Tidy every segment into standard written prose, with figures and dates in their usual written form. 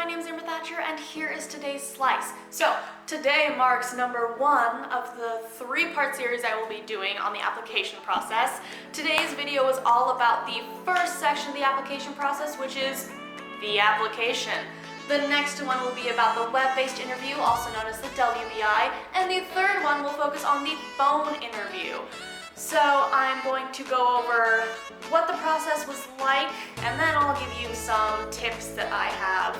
my name is Amber Thatcher and here is today's slice. So today marks number 1 of the 3-part series I will be doing on the application process. Today's video is all about the first section of the application process, which is the application. The next one will be about the web-based interview, also known as the WBI, and the third one will focus on the phone interview. So I'm going to go over what the process was like, and then I'll give you some tips that I have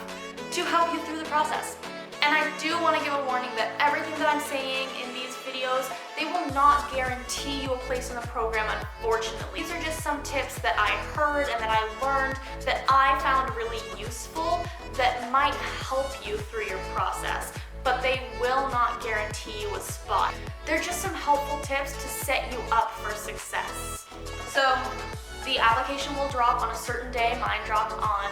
to help you through the process. And I do want to give a warning that everything that I'm saying in these videos, they will not guarantee you a place in the program, unfortunately. These are just some tips that I heard and that I learned that I found really useful that might help you through your process, but they will not guarantee you a spot. They're just some helpful tips to set you up for success. So the application will drop on a certain day. Mine dropped on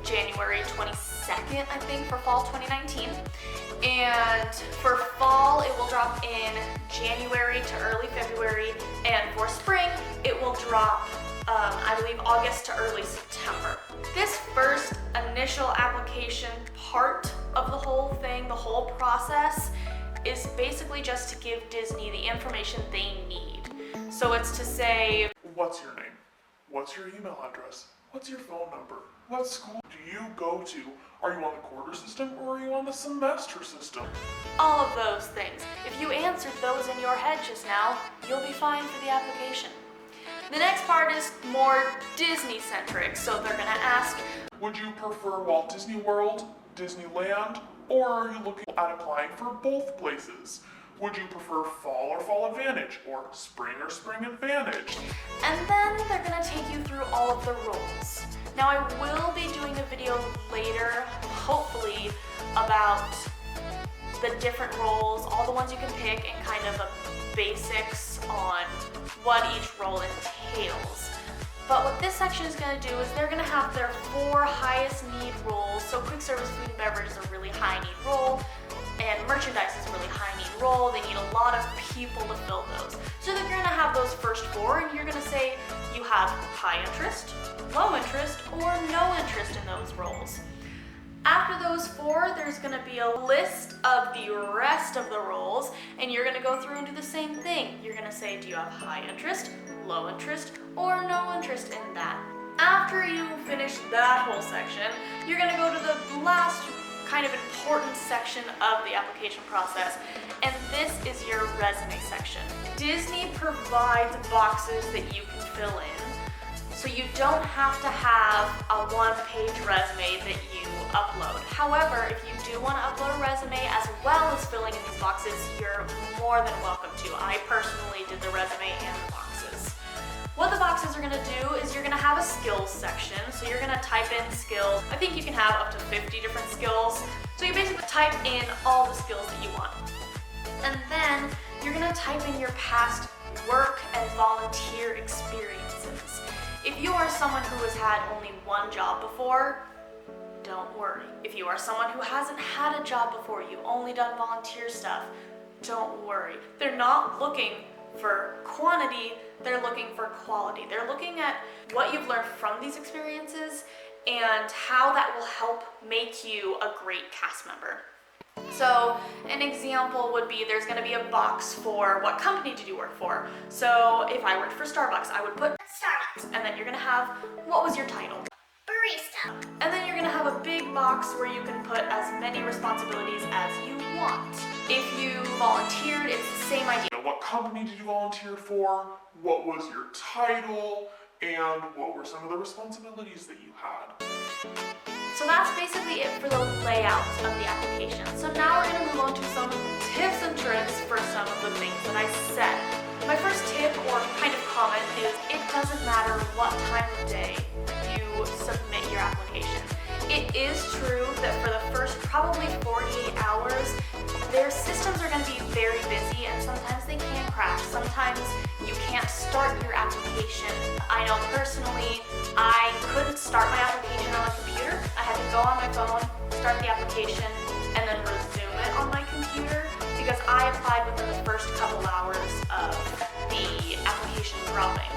January 22nd, I think, for fall 2019. And for fall, it will drop in January to early February. And for spring, it will drop, I believe, August to early September. This first initial application part of the whole thing, the whole process, is basically just to give Disney the information they need. So it's to say, what's your name? What's your email address? What's your phone number? What school do you go to? Are you on the quarter system or are you on the semester system? all of those things. If you answered those in your head just now, you'll be fine for the application. The next part is more Disney-centric, so they're gonna ask, would you prefer Walt Disney World, Disneyland, or are you looking at applying for both places? Would you prefer Fall or Fall Advantage, or Spring or Spring Advantage? and then they're gonna take you through all of the rules. Now I will be doing a video later, hopefully, about the different roles, all the ones you can pick, and kind of the basics on what each role entails. But what this section is going to do is they're going to have their 4 highest need roles. So quick service food and beverage is a really high need role, and merchandise is a really high need role. They need a lot of people to fill those. So they're going to have those first 4, and you're going to say you have high interest, low interest, or no interest in those roles. After those 4, there's going to be a list of the rest of the roles, and you're going to go through and do the same thing. You're going to say, do you have high interest, low interest, or no interest in that? After you finish that whole section, you're going to go to the last kind of important section of the application process, and this is your resume section. Disney provides boxes that you can fill in, so you don't have to have a 1-page resume that you upload. However, if you do want to upload a resume as well as filling in these boxes, you're more than welcome to. I personally did the resume and the boxes. What the boxes are going to do is you're going to have a skills section. So you're going to type in skills. I think you can have up to 50 different skills. So you basically type in all the skills that you want. And then you're going to type in your past work and volunteer experiences. If you are someone who has had only one job before, don't worry. If you are someone who hasn't had a job before, you've only done volunteer stuff, don't worry. They're not looking for quantity, they're looking for quality. They're looking at what you've learned from these experiences and how that will help make you a great cast member. So an example would be there's going to be a box for what company did you work for. So if I worked for Starbucks, I would put Starbucks, and then you're going to have, what was your title? Barista. And then you're going to have a big box where you can put as many responsibilities as you want. If you volunteered, it's the same idea. What company did you volunteer for? What was your title? And what were some of the responsibilities that you had? So that's basically it for the layout of the application. So now we're going to move on to some tips and tricks for some of the things that I said. My first tip or kind of comment is it doesn't matter what time of day you submit your application. It is true that for the first probably 48 hours, their systems are going to be very busy and sometimes they can crash. Sometimes you can't start your application. I know personally, I couldn't start my application on a computer. I had to go on my phone, start the application, and then resume it on my computer because I applied within the first couple hours of the application dropping.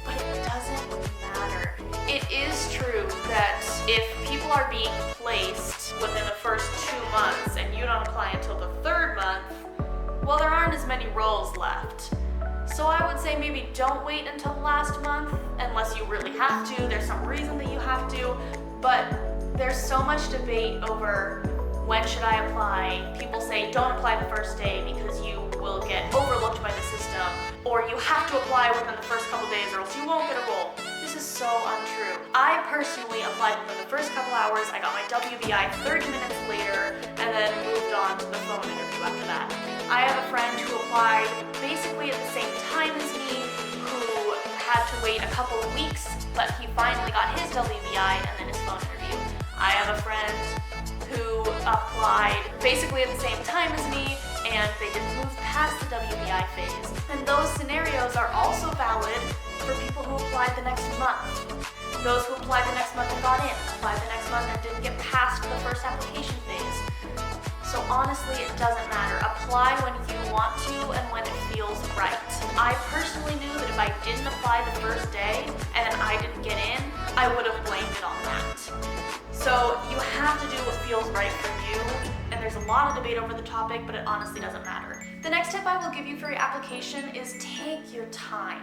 But it doesn't matter. It is true that if people are being placed within the first 2 months and you don't apply until the 3rd month, well, there aren't as many roles left. So I would say maybe don't wait until the last month unless you really have to. There's some reason that you have to, but there's so much debate over when should I apply. People say don't apply the first day because you will get overlooked by the system, or you have to apply within the first couple days or else you won't get a role. This is so untrue. I personally applied within the first couple hours. I got my WBI 30 minutes later and then moved on to the phone interview after that. I have a friend who applied basically at the same time as me, who had to wait a couple of weeks, but he finally got his WBI and then his phone interview. I have a friend who applied basically at the same time as me, and they didn't move past the WBI phase. And those scenarios are also valid for people who applied the next month. Those who applied the next month and got in, applied the next month and didn't get past the first application phase. So honestly, it doesn't matter. Apply when you want to and when it feels right. I personally knew that if I didn't apply the first day and then I didn't get in, I would have blamed it on that. So you have to do what feels right for you, and there's a lot of debate over the topic, but it honestly doesn't matter. The next tip I will give you for your application is take your time.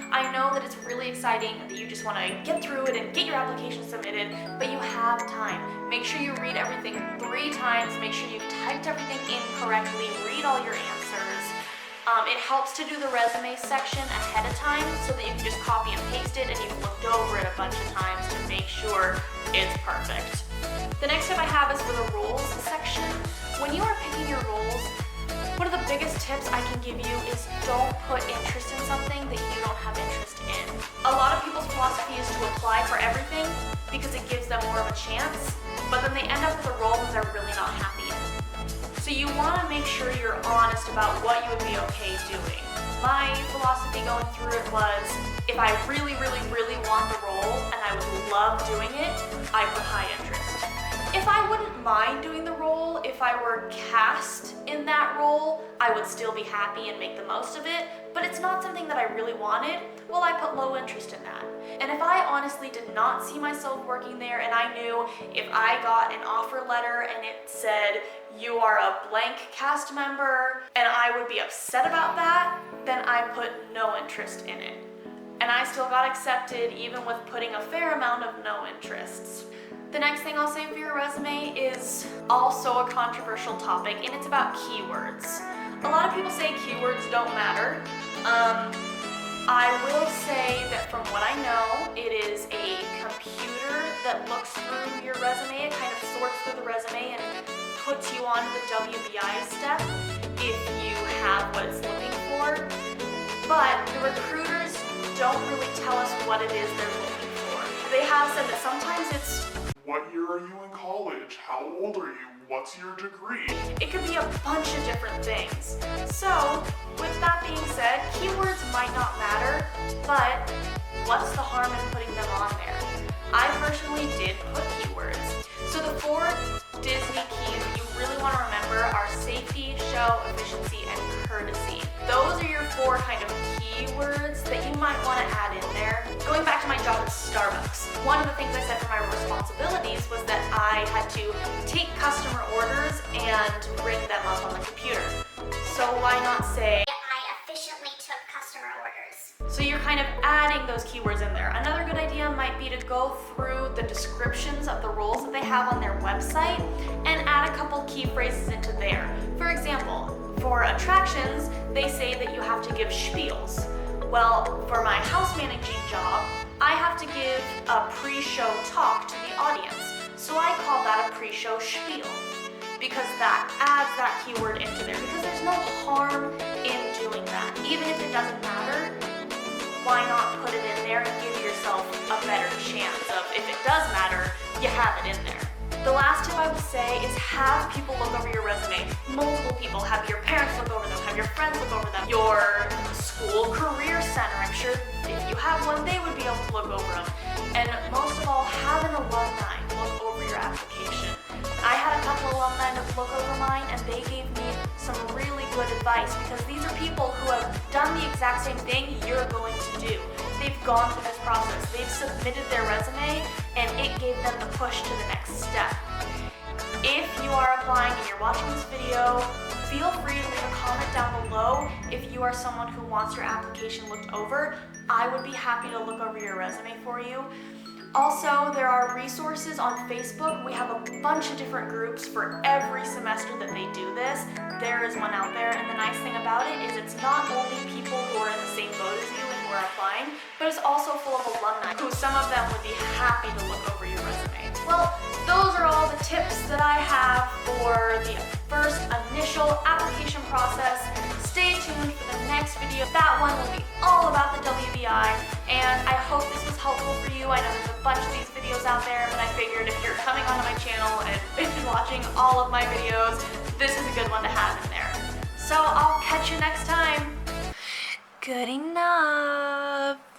I know that it's really exciting that you just want to get through it and get your application submitted, but you have time. Make sure you read everything 3 times, make sure you've typed everything in correctly, read all your answers. It helps to do the resume section ahead of time so that you can just copy and paste it and you've looked over it a bunch of times to make sure it's perfect. The next tip I have is for the roles section. When you are picking your roles, one of the biggest tips I can give you is don't put interest in something that you don't have interest in. A lot of people's philosophy is to apply for everything because it gives them more of a chance, but then they end up with a role that they're really not happy in. So you want to make sure you're honest about what you would be okay doing. My philosophy going through it was, if I really, really, really want the role and I would love doing it, I put high interest. If I wouldn't mind doing the role, if I were cast in that role, I would still be happy and make the most of it, but it's not something that I really wanted, well, I put low interest in that. And if I honestly did not see myself working there and I knew if I got an offer letter and it said, you are a blank cast member, and I would be upset about that, then I put no interest in it. And I still got accepted even with putting a fair amount of no interests. The next thing I'll say for your resume is also a controversial topic, and it's about keywords. A lot of people say keywords don't matter. I will say that from what I know, it is a computer that looks through your resume. It kind of sorts through the resume and puts you on the WBI step if you have what it's looking for. But the recruiters don't really tell us what it is they're looking for. They have said that sometimes it's, What year are you in college? How old are you? What's your degree? it could be a bunch of different things. So, with that being said, keywords might not matter, but what's the harm in putting them on there? I personally did put keywords. So the 4 Disney keys that you really want to remember are safety, show, efficiency, and courtesy. Those are your 4 kind of keywords that you might want to add in there. Going back to my job at Starbucks, one of the things I said for my responsibilities was that I had to take customer orders and bring them up on the computer. So why not say, I efficiently took customer orders. so you're kind of adding those keywords in there. Another good idea might be to go through the descriptions of the roles that they have on their website and add a couple key phrases into there. For example, for attractions, they say that you have to give spiels. Well, for my house managing job, I have to give a pre-show talk to the audience. So I call that a pre-show spiel, because that adds that keyword into there, because there's no harm in doing that. Even if it doesn't matter, why not put it in there and give yourself a better chance of, if it does matter, you have it in there. The last tip I would say is have people look over your resume. Multiple people. Have your parents look over them, have your friends look over them, your school career center. I'm sure if you have one, they would be able to look over them. And most of all, have an alumni look over your application. I had a couple alumni look over mine, and they gave me some really good advice, because these are people who have done the exact same thing you're going to do. They've gone through this process. They've submitted their resume, and it gave them the push to the next step. applying and you're watching this video, feel free to leave a comment down below if you are someone who wants your application looked over. I would be happy to look over your resume for you. Also, there are resources on Facebook. We have a bunch of different groups for every semester that they do this. There is one out there, and the nice thing about it is it's not only people who are in the same boat as you and who are applying, but it's also full of alumni who some of them would be happy to look over your resume. Well, those are all the tips that I have for the first initial application process. Stay tuned for the next video. That one will be all about the WBI, and I hope this was helpful for you. I know there's a bunch of these videos out there, but I figured if you're coming onto my channel and been watching all of my videos, this is a good one to have in there. So I'll catch you next time. Good enough.